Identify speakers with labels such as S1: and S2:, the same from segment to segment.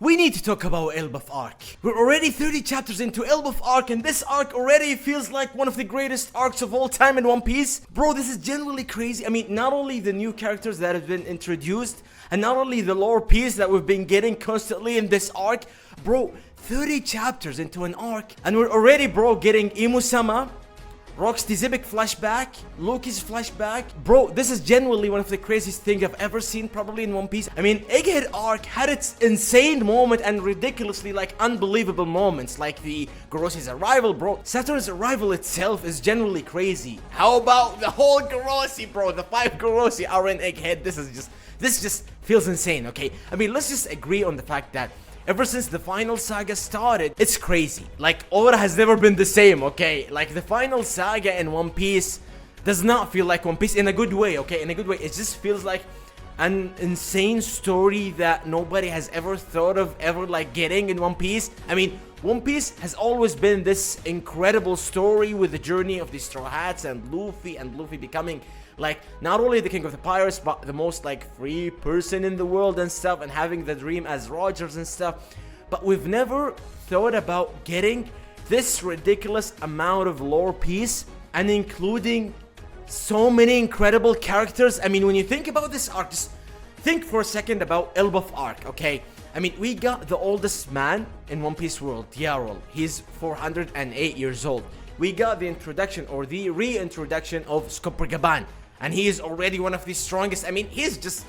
S1: we need to talk about Elbaf arc. We're already 30 chapters into Elbaf arc, and this arc already feels like one of the greatest arcs of all time in One Piece. Bro, this is genuinely crazy. I mean, not only the new characters that have been introduced, and not only the lore piece that we've been getting constantly in this arc, bro, 30 chapters into an arc, and we're already, bro, getting Imu-sama, Rock's Xebec flashback, Loki's flashback. Bro, this is genuinely one of the craziest things I've ever seen probably in One Piece. I mean, Egghead arc had its insane moment and ridiculously like unbelievable moments, like the Gorosi's arrival, bro. Saturn's arrival itself is genuinely crazy. How about the whole Gorosi, bro? The 5 Gorosi are in Egghead. This just feels insane, okay? I mean, let's just agree on the fact that ever since the final saga started, it's crazy. Like, Oda has never been the same, okay? Like, the final saga in One Piece does not feel like One Piece in a good way, okay? In a good way. It just feels like an insane story that nobody has ever thought of ever, like, getting in One Piece. I mean, One Piece has always been this incredible story with the journey of the Straw Hats and Luffy becoming like not only the king of the pirates but the most like free person in the world and stuff, and having the dream as Rogers and stuff. But we've never thought about getting this ridiculous amount of lore piece and including so many incredible characters. I mean, when you think about this arc, just think for a second about Elbaf arc, okay? I mean, we got the oldest man in One Piece world, Yarol. He's 408 years old. We got the introduction or the reintroduction of Skoppergaban, and he is already one of the strongest. I mean, he's just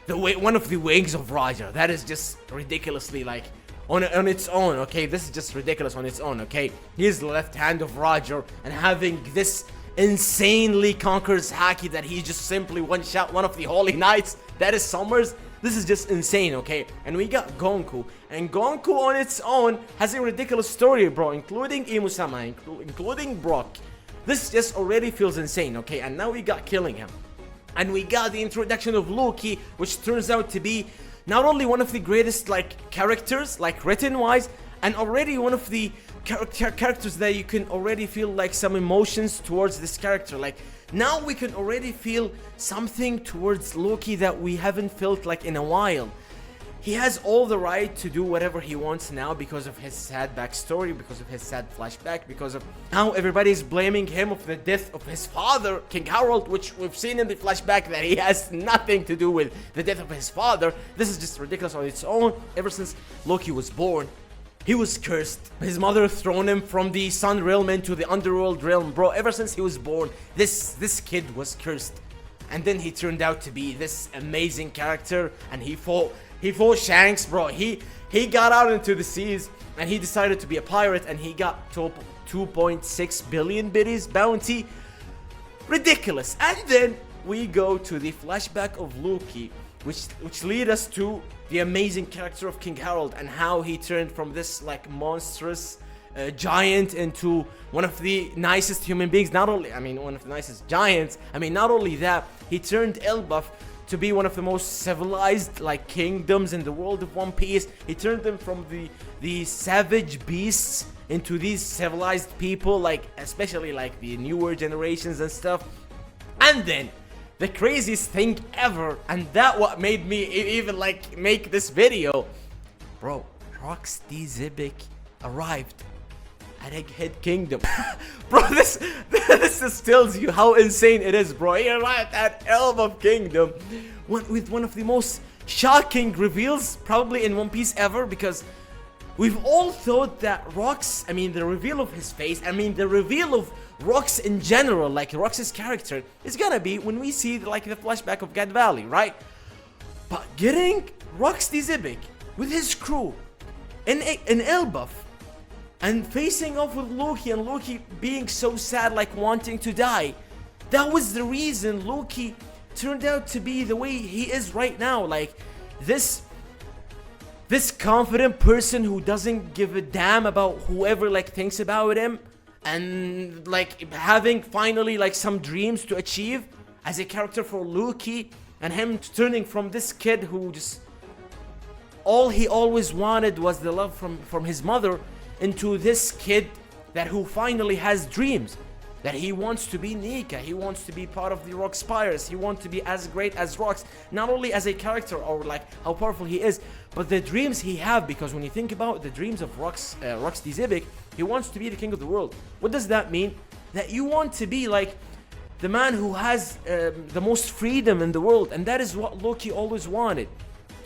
S1: one of the wings of Roger. That is just ridiculously like on its own, okay? This is just ridiculous on its own, okay? He's the left hand of Roger, and having this insanely conquers Haki that he just simply one shot one of the Holy Knights. That is Summers. This is just insane, okay? And we got Gonku, and Gonku on its own has a ridiculous story, bro, including Imu-sama, including Brock. This just already feels insane, okay? And now we got killing him. And we got the introduction of Loki, which turns out to be not only one of the greatest, like, characters, like, written-wise, and already one of the characters that you can already feel, like, some emotions towards this character. Like, now we can already feel something towards Loki that we haven't felt, like, in a while. He has all the right to do whatever he wants now because of his sad backstory, because of his sad flashback, because of how everybody's blaming him of the death of his father, King Harold, which we've seen in the flashback that he has nothing to do with the death of his father. This is just ridiculous on its own. Ever since Loki was born, he was cursed. His mother thrown him from the sun realm into the underworld realm, bro. Ever since he was born, this kid was cursed. And then he turned out to be this amazing character, and he fought Shanks, bro. He got out into the seas, and he decided to be a pirate, and he got 2.6 billion biddies bounty. Ridiculous. And then we go to the flashback of Loki, which lead us to the amazing character of King Harold, and how he turned from this like monstrous giant into one of the nicest human beings. Not only, I mean, one of the nicest giants. I mean, not only that, he turned Elbaf to be one of the most civilized like kingdoms in the world of One Piece. He turned them from the savage beasts into these civilized people, like especially like the newer generations and stuff. And then the craziest thing ever, and that what made me even like make this video, bro, Rock's Xebec arrived at Egghead Kingdom. Bro, this just tells you how insane it is, bro. He arrived at Elbaf Kingdom with one of the most shocking reveals probably in One Piece ever, because we've all thought that Rock's, I mean, the reveal of his face, I mean, the reveal of Rock's in general, like Rock's character, is gonna be when we see like the flashback of God Valley, right? But getting Rock's Xebec with his crew in Elbaf, and facing off with Loki, and Loki being so sad, like wanting to die. That was the reason Loki turned out to be the way he is right now. Like this confident person who doesn't give a damn about whoever like thinks about him, and like having finally like some dreams to achieve as a character for Loki, and him turning from this kid who just all he always wanted was the love from his mother, into this kid that who finally has dreams. that he wants to be Nika, he wants to be part of the Rock Spires, he wants to be as great as Rox, not only as a character or like how powerful he is, but the dreams he have, because when you think about the dreams of Rox the Xebec, he wants to be the king of the world. What does that mean? That you want to be like the man who has the most freedom in the world, and that is what Loki always wanted.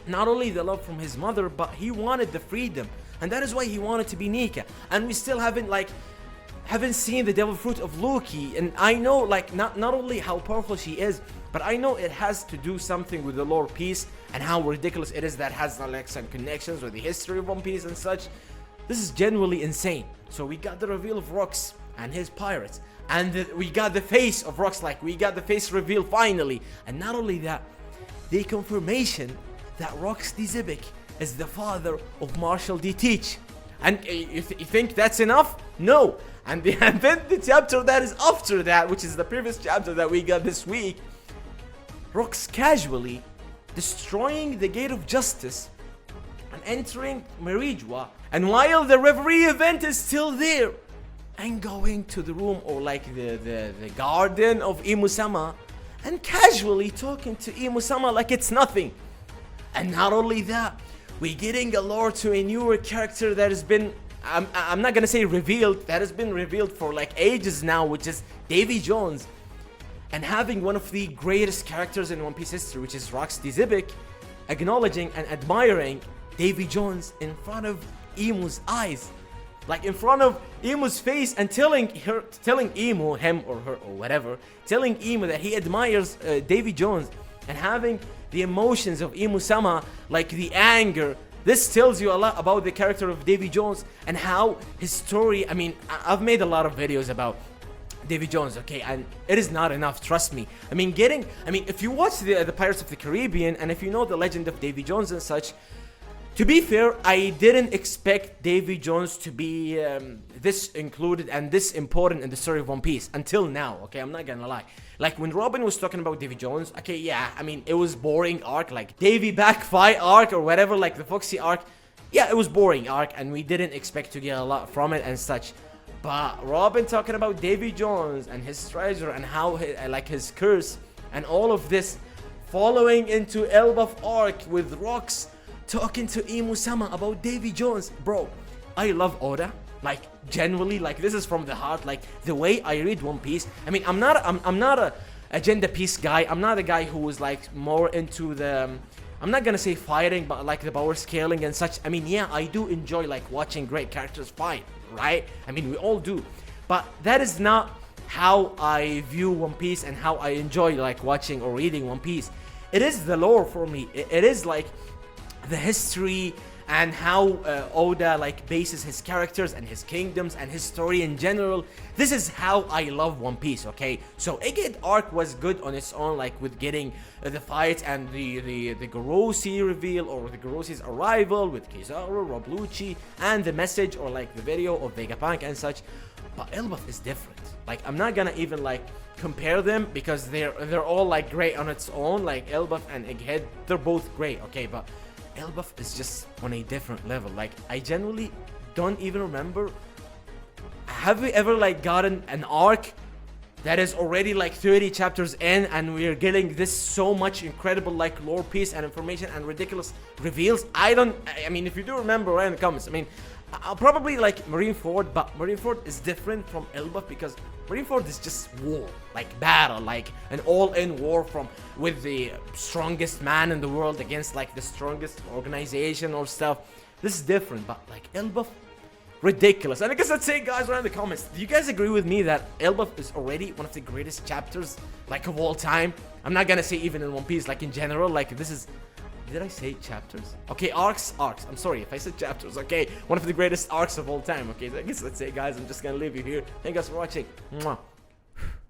S1: Not only the love from his mother, but he wanted the freedom, and that is why he wanted to be Nika. And we still haven't seen the devil fruit of Loki, and I know like not only how powerful she is, but I know it has to do something with the lore piece and how ridiculous it is that has like some connections with the history of One Piece and such. This is genuinely insane. So we got the reveal of Rox and his pirates, and we got the face of Rox, like we got the face reveal finally. And not only that, the confirmation that Rox the Xebec is the father of Marshall D. Teach. And you think that's enough? No. And then the chapter that is after that, which is the previous chapter that we got this week, Rox casually destroying the Gate of Justice and entering Merijua, and while the reverie event is still there, and going to the room or like the garden of Imusama, and casually talking to Imusama like it's nothing. And not only that, we're getting a lore to a newer character that has been, I'm not gonna say revealed, that has been revealed for like ages now, which is Davy Jones. And having one of the greatest characters in One Piece history, which is Rox the Xebec, acknowledging and admiring Davy Jones in front of Imu's eyes, like in front of Imu's face, and telling Imu, him or her or whatever, telling Imu that he admires Davy Jones, and having the emotions of Imu-sama, like the anger. This tells you a lot about the character of Davy Jones and how his story, I mean, I've made a lot of videos about Davy Jones, okay, and it is not enough, trust me. I mean, if you watch the Pirates of the Caribbean, and if you know the legend of Davy Jones and such, to be fair, I didn't expect Davy Jones to be this included and this important in the story of One Piece until now, okay, I'm not gonna lie. Like when Robin was talking about Davy Jones, okay, yeah, I mean, it was boring arc, like Davy back fight arc or whatever, like the Foxy arc. Yeah, it was boring arc, and we didn't expect to get a lot from it and such. But Robin talking about Davy Jones and his treasure and how like his curse and all of this, following into Elbaf arc with Rox talking to Imu-sama about Davy Jones. Bro, I love Oda, like genuinely, like this is from the heart, like the way I read One Piece. I mean, I'm not a agenda piece guy. I'm not a guy who was like more into the I'm not gonna say fighting, but like the power scaling and such. I mean, yeah, I do enjoy like watching great characters fight, right? I mean, we all do, but that is not how I view One Piece and how I enjoy like watching or reading One Piece. It is the lore for me. It is like the history and how Oda like bases his characters and his kingdoms and his story in general. This is how I love One Piece, okay? So Egghead arc was good on its own, like with getting the fight and the Gorosi reveal or the Gorosi's arrival with Kizaru, Rob Lucci, and the message or like the video of Vegapunk and such. But Elbaf is different. Like I'm not gonna even like compare them because they're all like great on its own. Like Elbaf and Egghead, they're both great, okay? But Elbaf is just on a different level. Like I genuinely don't even remember. Have we ever like gotten an arc that is already like 30 chapters in and we are getting this so much incredible like lore piece and information and ridiculous reveals? I mean, if you do remember, write in the comments. I mean, I'll probably like Marineford, but Marineford is different from Elbaf because Marineford is just war, like battle, like an all-in war with the strongest man in the world against like the strongest organization or stuff. This is different, but like Elbaf, ridiculous. And I guess let's say, guys, write in the comments, do you guys agree with me that Elbaf is already one of the greatest chapters like of all time? I'm not gonna say even in One Piece, like in general, like this is. Did I say chapters? Okay, arcs. I'm sorry if I said chapters. Okay, one of the greatest arcs of all time. Okay, so I guess let's say, guys, I'm just gonna leave you here. Thank you guys for watching. Mwah.